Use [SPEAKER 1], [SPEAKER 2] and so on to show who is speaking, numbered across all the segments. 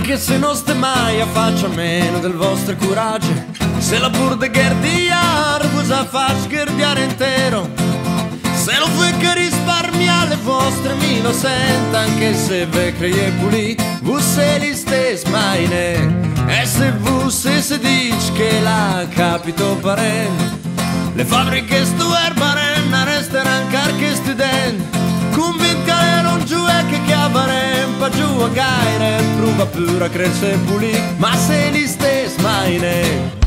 [SPEAKER 1] Anche se non ste mai a faccia meno del vostro coraggio, se la pur de gherdiar vos a faccio gherdiare intero, se lo vuoi che risparmia le vostre mi lo senta, anche se ve crei pulì vos se li stes mai ne. E se vos se dice che la capito paren, le fabbriche stu erbaren resteran carche student, convinti erano giù e che chiavaren pa giù a gaire, prova pure a crescere pulì, ma se li stes mai ne.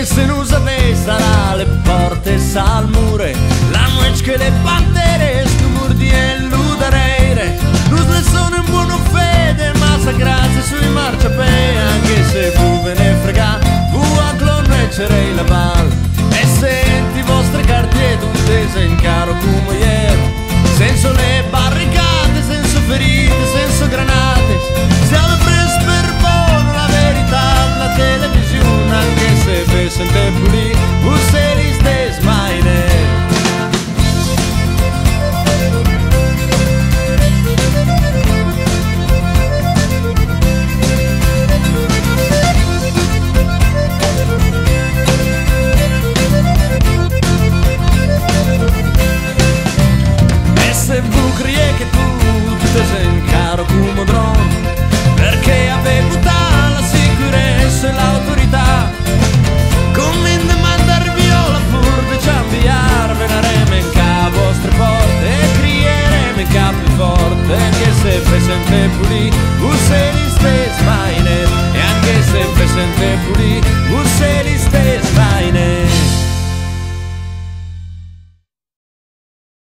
[SPEAKER 1] Se non sapete sarà le porte salmure, la noce che le pantere scumurdi e l'udareire, non le sono in buona fede ma sa grazie sui marciapiedi, anche se vu ve ne frega vu a cloneccerei la val e senti vostre cartier tutte in caro come ieri, senza le barricate, senza ferite, senza granate, siamo presi per buono la verità, la televisione, anche se ve sente pulì, voi se li stes mai ne. E se vu crie che tutte sei caro come dron, perché avevo la sicurezza e l'autorità, convinto a mandar viola pur di ciambiar, venaremo in ca vostre porte e crieremo in ca più forte, anche se ve sente pulì, voi se li stes mai ne, e anche se ve sente pulì,